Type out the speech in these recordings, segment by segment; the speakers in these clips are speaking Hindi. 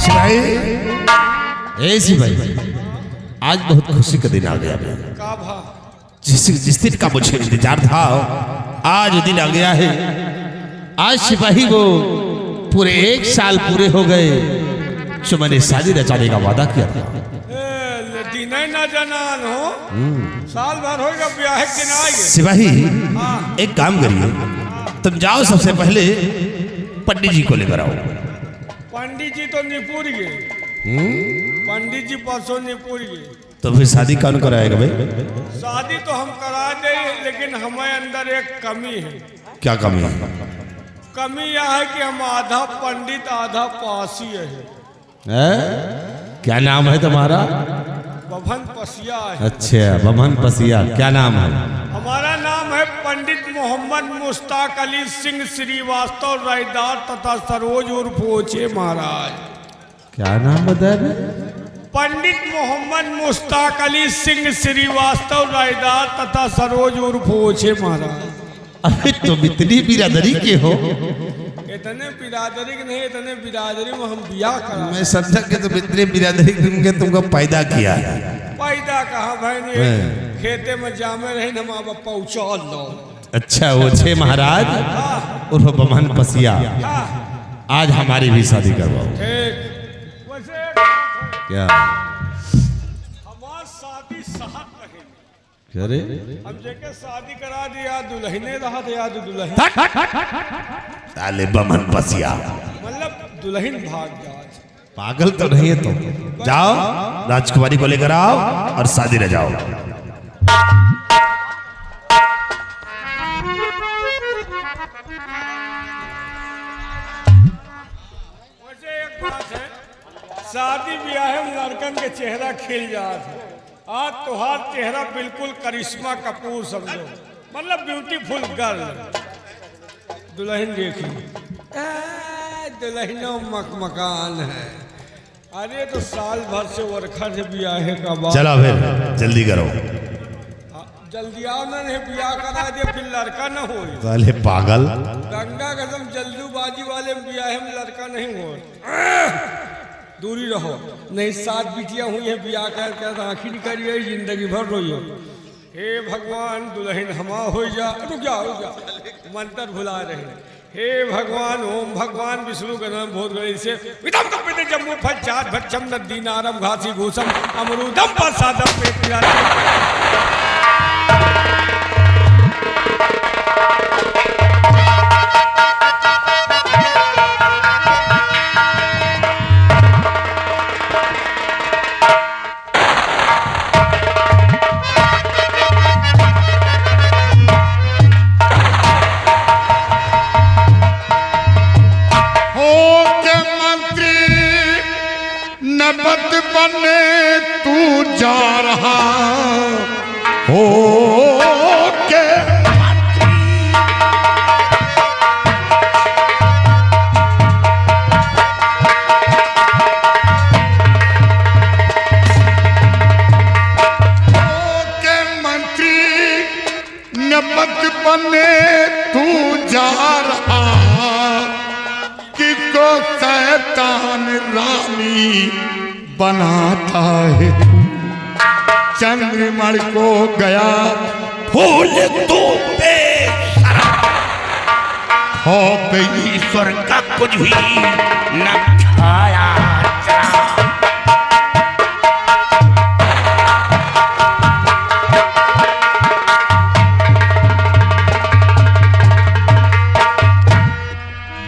सिपाही, ए सिपाही, आज बहुत खुशी का दिन आ गया। जिस दिन का मुझे इंतजार था आज दिन आ गया है। आज सिपाही को पूरे 1 साल पूरे हो गए जो मैंने शादी रचाने का वादा किया था। साल भर होगा ब्याह के दिन आएंगे। सिपाही एक काम करिए, तुम जाओ सबसे पहले पंडित जी को लेकर आओ। पंडित जी तो निपुर गए, पंडित जी परसों निपुर गए। तो फिर शादी कौन कराएगा भाई? शादी तो हम करा दे, लेकिन हमारे अंदर एक कमी है। क्या कमी है? कमी यह है कि हम आधा पंडित आधा पासी है। क्या नाम है तुम्हारा? बभन पसिया है। अच्छा, बभन पसिया। क्या नाम है? हमारा नाम है पंडित मोहम्मद मुश्ताक अली सिंह श्रीवास्तव रायदार तथा सरोज उर्फ ओछे महाराज। क्या नाम बताया? पंडित मोहम्मद मुश्ताक अली सिंह श्रीवास्तव रायदार तथा सरोज उर्फ ओछे महाराज। अरे तुम इतनी बिरादरी के हो? इतने बिरादरी के नहीं, इतने बिरादरी में हम बियाह करा। मैं समझा कि तुम इतने बिरादरी के तुमको पैदा किया है। पैदा कहा भाई ने, खेते में जामे रहे न माँ बाप पहुँचा लो। अच्छा, ओछे महाराज उर्फ बभन पसिया, आज हमारी भी शादी करवाओ। ठीक। वैसे क्या हमारी शादी साहब रहे। अरे हम जेके शादी करा दिया दुल्हने रहा थे, याद दुल्हन साले बभन पसिया, मतलब दुल्हन भाग जा। पागल तो नहीं है तुम। जाओ राजकुमारी को लेकर आओ और शादी रह जाओ। वैसे एक बात है, शादी ब्याह में लड़कन के चेहरा खिल जाता है। आज तुहार चेहरा बिल्कुल करिश्मा कपूर समझो, मतलब ब्यूटीफुल गर्ल। दुल्हन देखी, दुल्हनों मकान है। अरे तो साल भर से वर्खा से ब्याह का बाद। चलो फिर जल्दी करो। जल्दी आओ ना, नहीं ब्याह करा दे फिर लड़का न हो। साले पागल, गंगा कसम जल्दूबाजी वाले ब्याह में लड़का नहीं हो। दूरी रहो, नहीं 7 बिटियां हुई है ब्याह कर आखिर करिए जिंदगी भर रोइयो। हे भगवान दुल्हन हमा हो जा। रुक जा मंत्र भुला रहे। हे भगवान ओम भगवान विष्णु का नाम बहुत गणेश से विदम कपिते जम्मू फज्जात भक्षम नदीनारम घासी घोषम अमरूदम प्रसादम पे पिया। बने तू जा रहा हो के मंत्री नपत बने तू जा रहा किसको शैतान रानी बनाता है। चंद्रमण को गया फूल तू बेशरा हो ईश्वर का कुछ भी न खाया।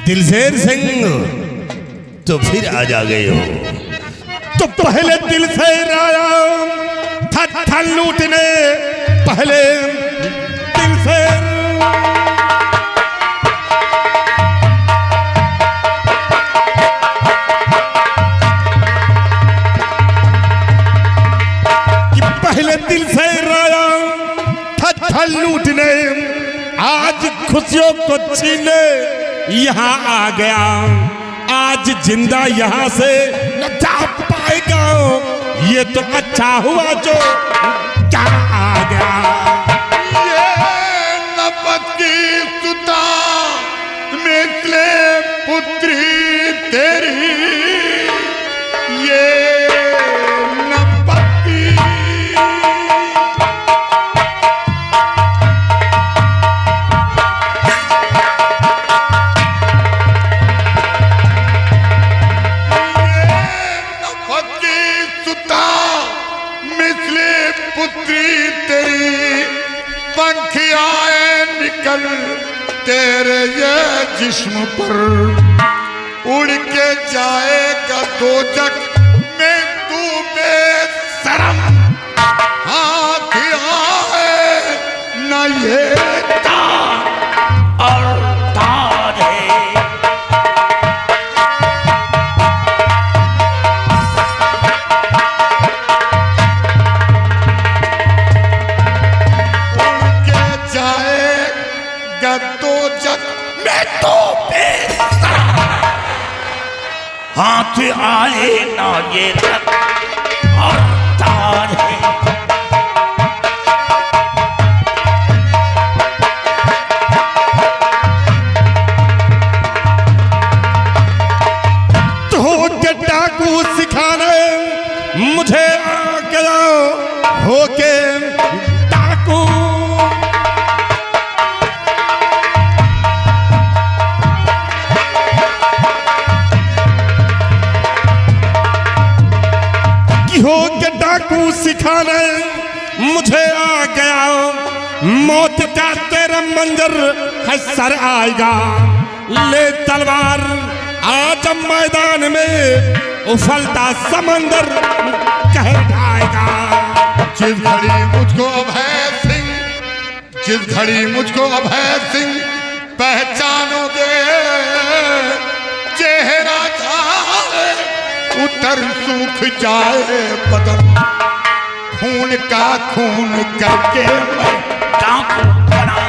दिलशेर सिंह तो फिर आज आ गए हो। तो पहले दिलशेर आया था लूटने, पहले दिलशेर पहले दिलशेर आया था लूटने, आज खुशियों को छीने यहाँ आ गया। आज जिंदा यहाँ से न जा पाएगा, ये तो अच्छा हुआ जो क्या आ गया। ये नपति सुता मिसले पुत्री तेरी एंगल तेरे ये जिस्म पर उड़ के जाएगा दोजख में तू बेशरम। हाथ आए न ये तार और तार है। उड़ के जाएगा दोजख में तू बेशरम। हाथ आए ना ये तक और तार है। तो के डाकू सिखाने मुझे आ गया होके डाकू। हो के डाकू सिखाने मुझे आ गया। मौत का तेरा मंजर है सर आएगा। ले तलवार आज मैदान में उफलता समंदर कह जाएगा। जिस घड़ी मुझको अभय सिंह, जिस घड़ी मुझको अभय सिंह पहचानोगे, चेहरा जाए उतर सूख जाए बदन। खून का खून करके मैं डाकू बना।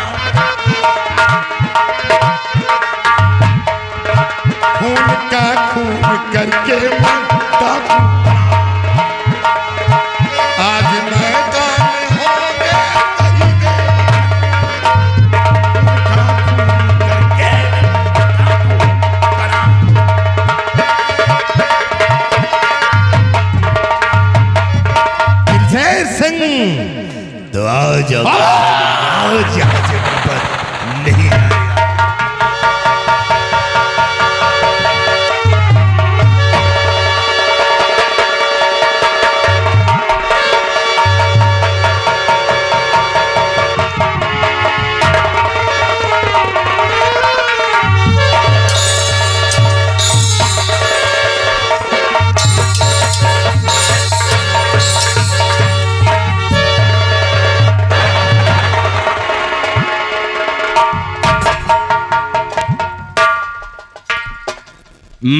खून का खून करके मैं डाकू बना। आज मैदान में हो गए कहीं गए। खून का खून करके डाकू बना। जय सिंह तो आओ जाओ, आओ जहाँ से पर नहीं आएगा।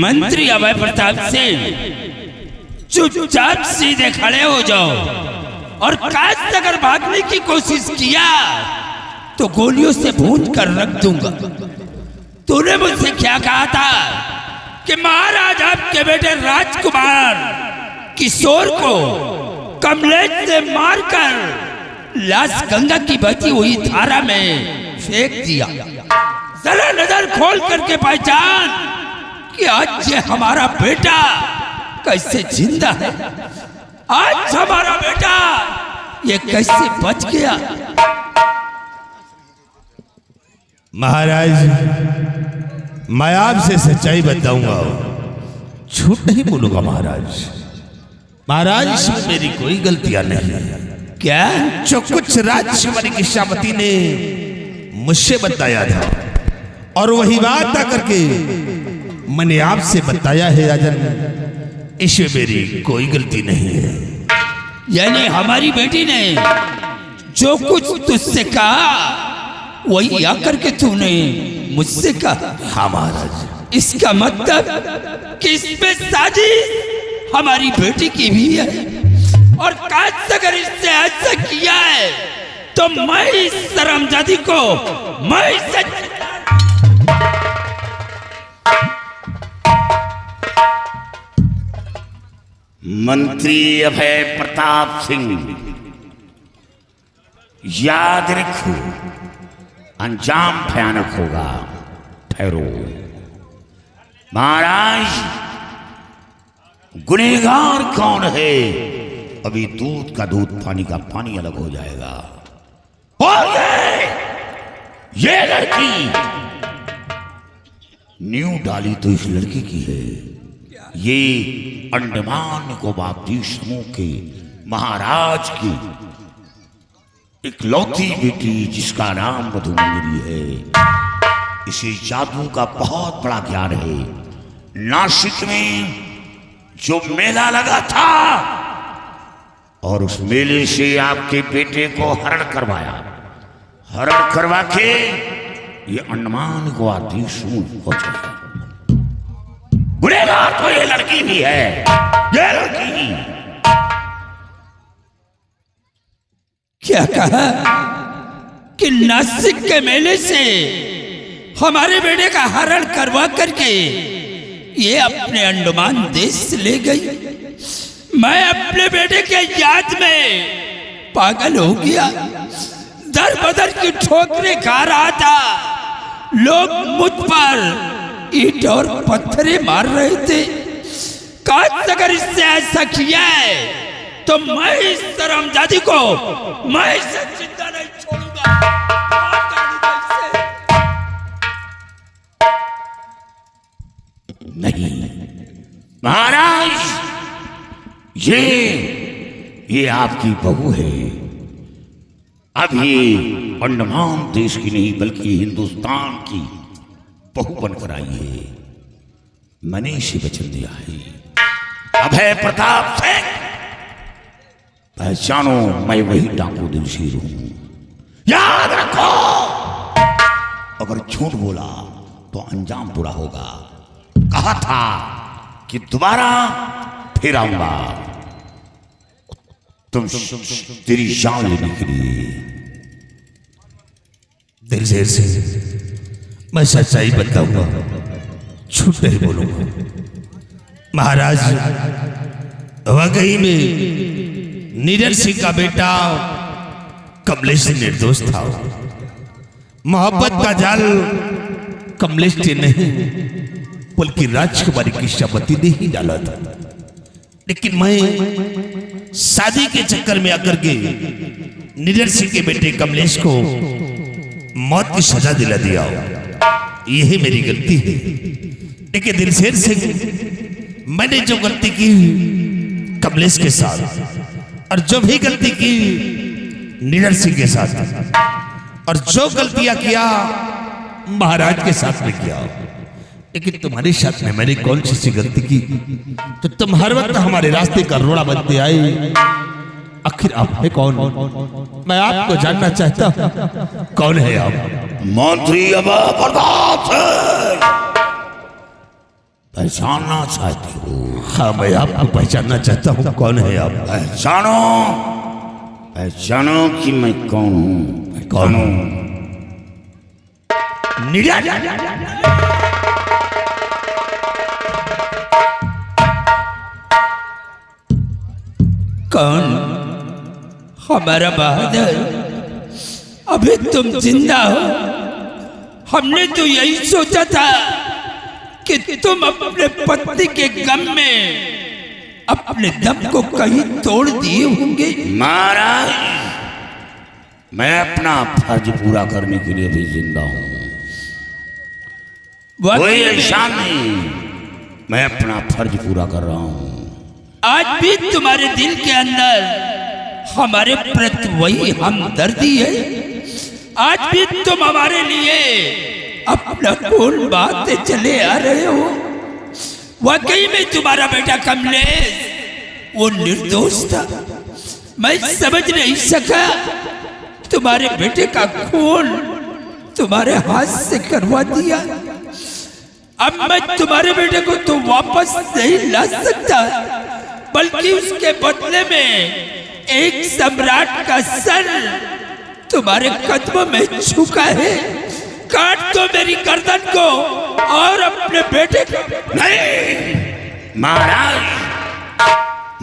मंत्री अभय प्रताप सिंह, चुपचाप सीधे खड़े हो जाओ, और काश अगर भागने की कोशिश किया तो गोलियों से भून कर रख दूंगा। तूने मुझसे क्या कहा था कि महाराज आपके बेटे राजकुमार किशोर को कमलेश से मारकर लाश गंगा की बहती हुई धारा में फेंक दिया। जरा नजर खोल करके पहचान कि आज ये हमारा बेटा कैसे जिंदा है। आज हमारा बेटा ये कैसे बच गया। महाराज, मैं आपसे सच्चाई बताऊंगा, झूठ नहीं बोलूंगा महाराज। महाराज, इसमें मेरी कोई गलतियां नहीं है। क्या? जो कुछ राजकुमारी की श्यामती ने मुझसे बताया था और वही बात आकर के मैंने आपसे बताया है राजन, इसमें मेरी कोई गलती नहीं है। यानी हमारी बेटी ने जो कुछ तुझसे कहा वही आकर के तूने मुझसे कहा। हाँ महाराज। इसका मतलब कि इसमें साजिश हमारी बेटी की भी है, और काश अगर इसने ऐसा किया है तो मैं इस शर्मजादी को मैं इसे मंत्री अभय प्रताप सिंह, याद रखो अंजाम भयानक होगा। ठहरो महाराज, गुनहगार कौन है? अभी दूध का दूध, पानी का पानी अलग हो जाएगा। और ये लड़की न्यू डाली तो इस लड़की की है। ये अंडमान निकोबार द्वीप समूह के महाराज की इकलौती बेटी जिसका नाम मधुमंजरी है, इसे जादू का बहुत बड़ा ज्ञान है। नासिक में जो मेला लगा था और उस मेले से आपके बेटे को हरण करवाया, हरण करवा के ये अंडमान निकोबार द्वीप समूह पहुंचा। गुनेगार तो ये लड़की भी है, ये लड़की। क्या कहा कि नासिक के मेले से हमारे बेटे का हरण करवा करके ये अपने अंडमान देश ले गई। मैं अपने बेटे के याद में पागल हो गया, दर बदर की ठोकरें खा रहा था। लोग मुझ पर ईंट और पत्थरे मार रहे थे। काश अगर इससे ऐसा किया है तो मैं इस हरामजादी को मैं इसे जिंदा नहीं छोड़ूंगा, मार डालूंगा इसे। नहीं महाराज, ये आपकी बहू है। अब ये अंडमान देश की नहीं बल्कि हिंदुस्तान की बहू बनकर आई है। मैंने इसे वचन दिया है। अभय प्रताप सिंह, पहचानो मैं वही डाकू दिलशीर हूं। याद रखो, अगर झूठ बोला तो अंजाम बुरा होगा। कहा था कि दोबारा फिर आऊंगा तुम तेरी जान लेने के लिए। दिलशेर सिंह, मैं सच्चाई बताऊंगा, झूठ नहीं बोलूंगा। महाराज, वाकई में नीरज सिंह का बेटा कमलेश निर्दोष था। मोहब्बत का जाल कमलेश ने नहीं बल्कि राजकुमारी की श्रीमती ने ही डाला था। लेकिन मैं शादी के चक्कर में आकर के नीरज सिंह के बेटे कमलेश को मौत की सजा दिला दिया। यही मेरी गलती है। लेकिन दिलशेर सिंह, मैंने जो गलती की कमलेश के साथ और जो भी गलती की नीरज सिंह के साथ और जो गलतियां किया महाराज के साथ में किया, लेकिन तुम्हारे साथ में मैंने कौन सी गलती की तो तुम हर वक्त हमारे रास्ते का रोड़ा बनते आए। आखिर आप है कौन? मैं आपको जानना चाहता हूं, कौन है आप? मंत्री अभय प्रताप सिंह, पहचानना चाहते हो? हाँ, मैं आपको पहचानना चाहता हूँ, कौन है आप? पहचानो, पहचानो कि मैं कौन हूं। कौन हूं? कौन? हमारा बहादुर, अभी तुम जिंदा हो। हमने तो यही सोचा था कि तुम अपने पति के गम में अपने दम को कहीं तोड़ दिए होंगे। महाराज, मैं अपना फर्ज पूरा करने के लिए भी जिंदा हूं। कोई ऐसा नहीं, मैं अपना फर्ज पूरा कर रहा हूं। आज भी तुम्हारे दिल के अंदर हमारे प्रति वही हमदर्दी है। आज भी तुम हमारे लिए अपना खून बहाते चले आ रहे हो। वाकई में तुम्हारा बेटा कमलेश वो निर्दोष था। मैं समझ नहीं सका तुम्हारे बेटे का खून तुम्हारे हाथ से करवा दिया। अब मैं तुम्हारे बेटे को तो वापस नहीं ला सकता, बल्कि उसके बदले में एक सम्राट का सर तुम्हारे कदमों में झुका है। काट दो मेरी गर्दन को और अपने बेटे को। नहीं महाराज,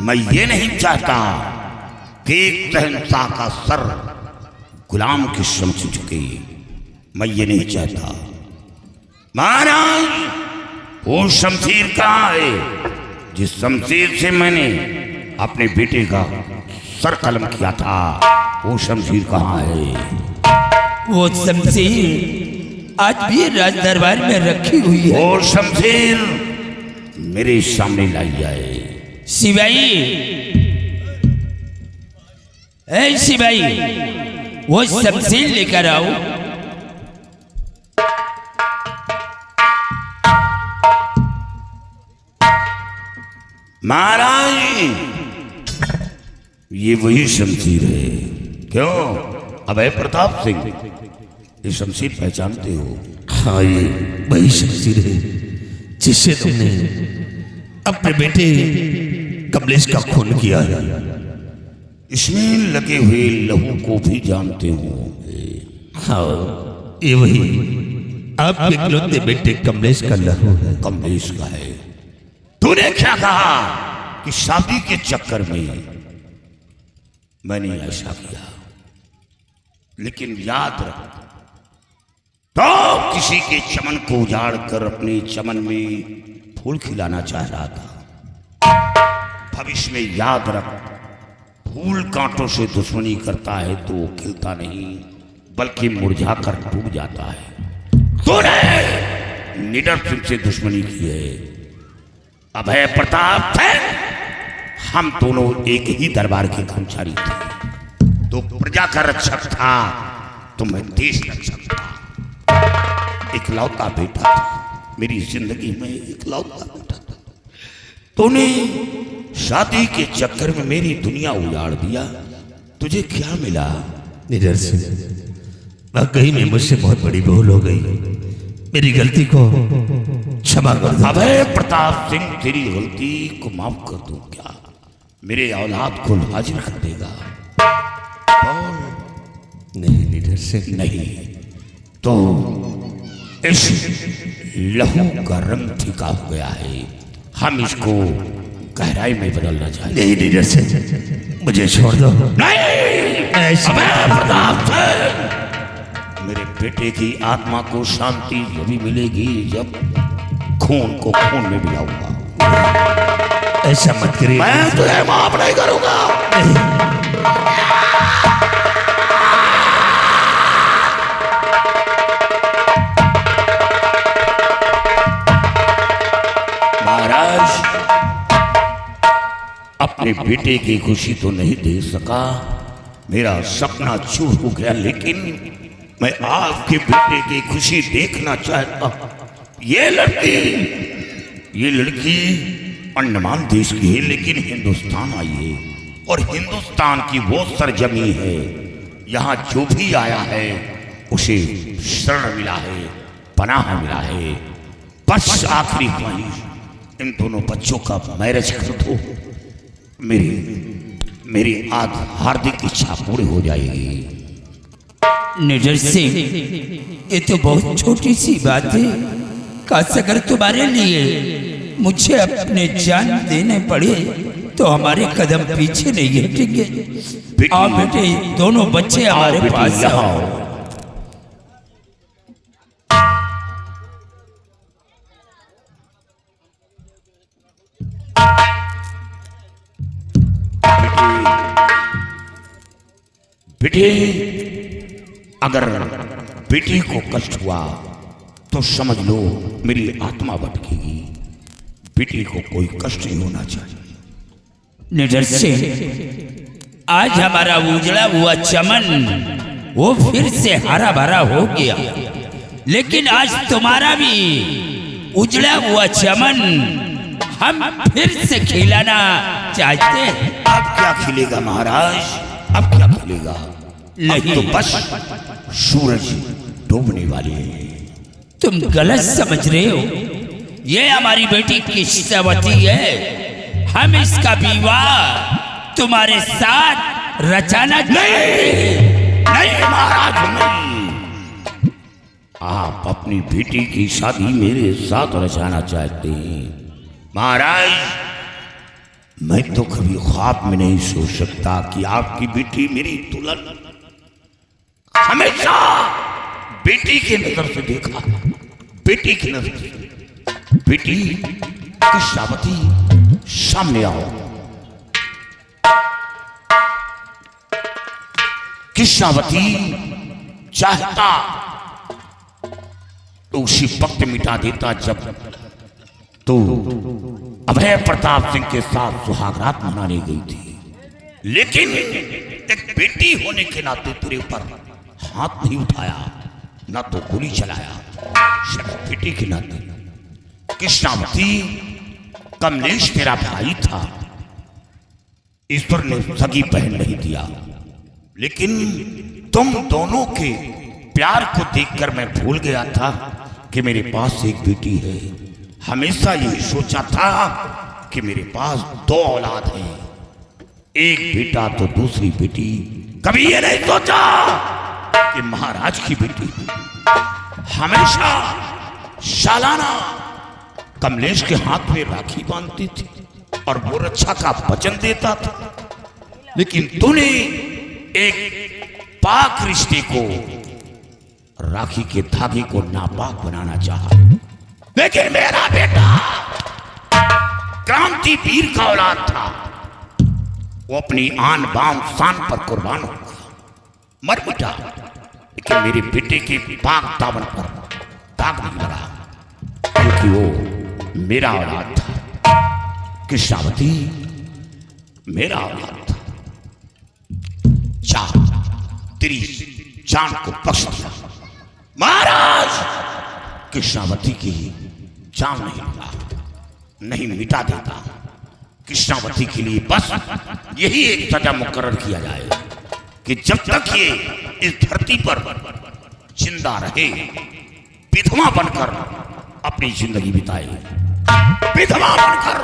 मैं ये नहीं चाहता कि एक शहंशाह का सर गुलाम की समझ झुके। मैं ये नहीं चाहता। महाराज, वो शमशीर कहाँ है जिस शमशीर से मैंने अपने बेटे का सर कलम किया था? वो शमशीर कहाँ है? वो शमशीर आज भी राज दरबार में रखी हुई है। वो शमशीर मेरे सामने लाई जाए। सिपाही, ए सिपाही, वो शमशीर लेकर आओ। महाराज ये वही शमशीर है। क्यों अभय प्रताप सिंह, ये शमशीर पहचानते हो? हाँ, ये वही शमशीर है जिससे तुमने अपने बेटे कमलेश का खून किया है। इसमें लगे हुए लहू को भी जानते हो? हाँ, ये वही आपके इकलौते बेटे कमलेश का लहू है। कमलेश का है। तूने क्या कहा कि शादी के चक्कर में मैंने ऐसा किया, लेकिन याद रख, तो किसी के चमन को उजाड़ कर अपने चमन में फूल खिलाना चाह रहा था। भविष्य में याद रख, फूल कांटों से दुश्मनी करता है तो वो खिलता नहीं बल्कि मुरझा कर टूट जाता है। तूने निडर सिंह से दुश्मनी की है। अभय प्रताप है, हम दोनों एक ही दरबार के कर्मचारी थे। तो प्रजा का रक्षक था तो मैं देश रक्षक था। इकलौता बेटा था मेरी जिंदगी में, इकलौता बेटा था। तूने शादी के चक्कर में मेरी दुनिया उजाड़ दिया। तुझे क्या मिला? निडर सिंह, वाकई में मुझसे बहुत बड़ी भूल हो गई। मेरी गलती को क्षमा कर दो। अभय प्रताप सिंह, तेरी गलती को माफ कर दूं क्या? मेरे औलाद को हाजिर कर देगा? नहीं निडर सिंह, नहीं तो इस लहू का रंग फीका हो गया है, हम इसको गहराई में बदलना चाहते। नहीं निडर सिंह, मुझे छोड़ दो। नहीं, ऐसी अभय प्रताप सिंह, मेरे बेटे की आत्मा को शांति जभी मिलेगी जब खून को खून में मिलाऊंगा। ऐसा मत करिए। मैं तुझे माफ नहीं करूंगा। महाराज, अपने बेटे की खुशी तो नहीं दे सका, मेरा सपना चूर हो गया, लेकिन मैं आपके बेटे की खुशी देखना चाहता। ये लड़की अंडमान देश की है लेकिन हिंदुस्तान आई है, और हिंदुस्तान की वो सरजमी है, यहाँ जो भी आया है उसे शरण मिला है, पनाह मिला है। बस आखिरी ख्वाहिश, इन दोनों बच्चों का मैरिज कर दो, मेरी हार्दिक इच्छा पूरी हो जाएगी। निडर सिंह, ये तो बहुत छोटी सी बात है। काश अगर तुम्हारे लिए मुझे अपने जान देने पड़े तो हमारे कदम पीछे नहीं हटेंगे। आओ बेटे, दोनों बच्चे हमारे पास आओ। बेटे, अगर बेटे को कष्ट हुआ तो समझ लो मेरी आत्मा भटकेगी। बेटे को कोई कष्ट नहीं होना चाहिए। निडर सिंह, आज हमारा उजड़ा हुआ चमन वो फिर से हरा भरा हो गया, लेकिन आज तुम्हारा भी उजड़ा हुआ चमन हम फिर से खिलाना चाहते हैं। अब क्या खिलेगा महाराज? अब क्या खिलेगा? नहीं, तो बस सूरज डूबने वाले हैं। तुम गलत समझ रहे हो। ये हमारी बेटी किश्तवती है। हम इसका विवाह तुम्हारे साथ रचाना चाहते हैं। नहीं महाराज, नहीं। आप अपनी बेटी की शादी मेरे साथ रचाना चाहते हैं। महाराज, मैं तो कभी ख्वाब में नहीं सोच सकता कि आपकी बेटी मेरी दुल्हन। हमेशा बेटी की नजर से देखा, बेटी की नजर से। बेटी किश्तवती, सामने आओ। किश्तवती चाहता तो उसी वक्त मिटा देता जब तो अभय प्रताप सिंह के साथ सुहागरात मनाने गई थी, लेकिन एक बेटी होने के नाते तेरे ऊपर हाथ नहीं उठाया, ना तो गोली चलाया। सिर्फ बेटी के नाते। कृष्णावती, कमलेश तेरा भाई था, ईश्वर ने सगी बहन नहीं दिया, लेकिन तुम दोनों के प्यार को देखकर मैं भूल गया था कि मेरे पास एक बेटी है। हमेशा यही सोचा था कि मेरे पास 2 औलाद हैं, एक बेटा तो दूसरी बेटी। कभी ये नहीं सोचा कि महाराज की बेटी। हमेशा सालाना कमलेश के हाथ में राखी बांधती थी और वो रक्षा का वचन देता था, लेकिन तूने एक पाक रिश्ते को, राखी के धागे को नापाक बनाना चाहा। लेकिन मेरा बेटा क्रांति वीर का औलाद था, वो अपनी आन बान शान पर कुर्बान हो गया, मर मिटा। लेकिन मेरे बेटे के पाक दामन पर दाग नहीं लगा, क्योंकि वो मेरा औलाद था। कृष्णावती मेरा औलाद था। जा, तेरी जान को बख्श दिया महाराज। कृष्णावती की जान नहीं लगा, नहीं मिटा देता। कृष्णावती के लिए बस यही एक सजा मुकर्रर किया जाए कि जब तक ये इस धरती पर जिंदा रहे, विधवा बनकर अपनी जिंदगी बिताए, विधवा बनकर।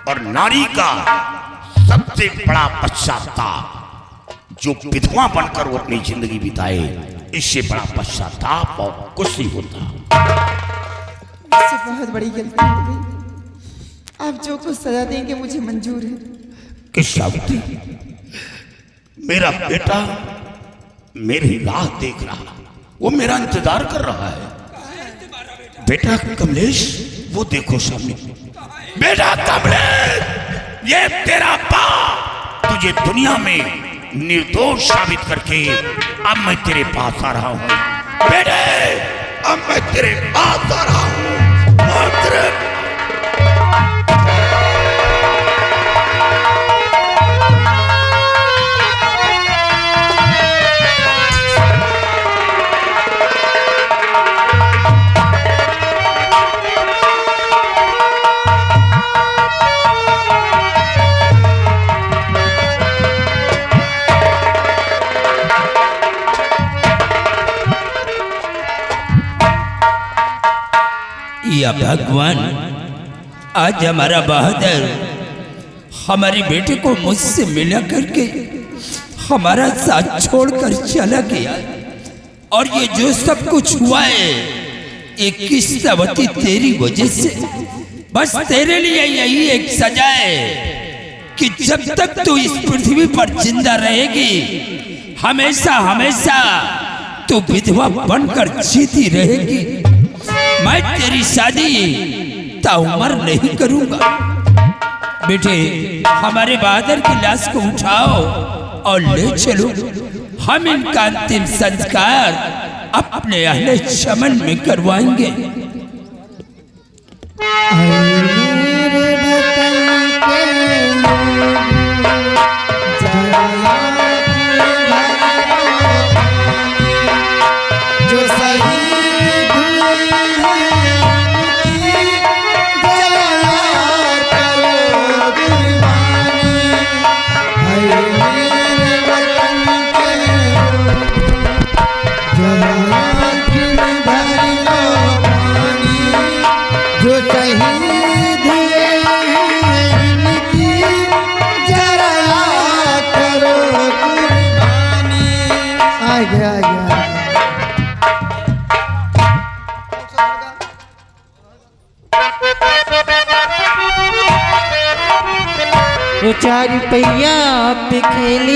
और नारी का सबसे बड़ा पश्चाताप जो विधवा बनकर वो अपनी जिंदगी बिताए, इससे बड़ा पश्चाताप और कुछ नहीं होता। मुझसे बहुत बड़ी गलती हो गई। आप जो कुछ सजा देंगे मुझे मंजूर है। कृष्णावती, मेरा बेटा मेरी राह देख रहा, वो मेरा इंतजार कर रहा है। बेटा कमलेश, वो देखो सामने। बेटा कमलेश, ये तेरा बाप तुझे दुनिया में निर्दोष साबित करके अब मैं तेरे पास आ रहा हूं। बेटे, अब मैं तेरे पास आ रहा हूं। या भगवान, आज हमारा बहादुर हमारे बेटे को मुझसे मिला करके हमारा साथ छोड़कर चला गया, और ये जो सब कुछ हुआ है ये कृष्णावती तेरी वजह से। बस तेरे लिए यही एक सजा है कि जब तक तू इस पृथ्वी पर जिंदा रहेगी, हमेशा हमेशा तू विधवा बनकर जीती रहेगी। मैं तेरी शादी ताउमर नहीं करूंगा। बेटे, हमारे बहादुर की लाश को उठाओ और ले चलो। हम इनका अंतिम संस्कार अपने अहले चमन में करवाएंगे। वो 4 रुपया पे खेली।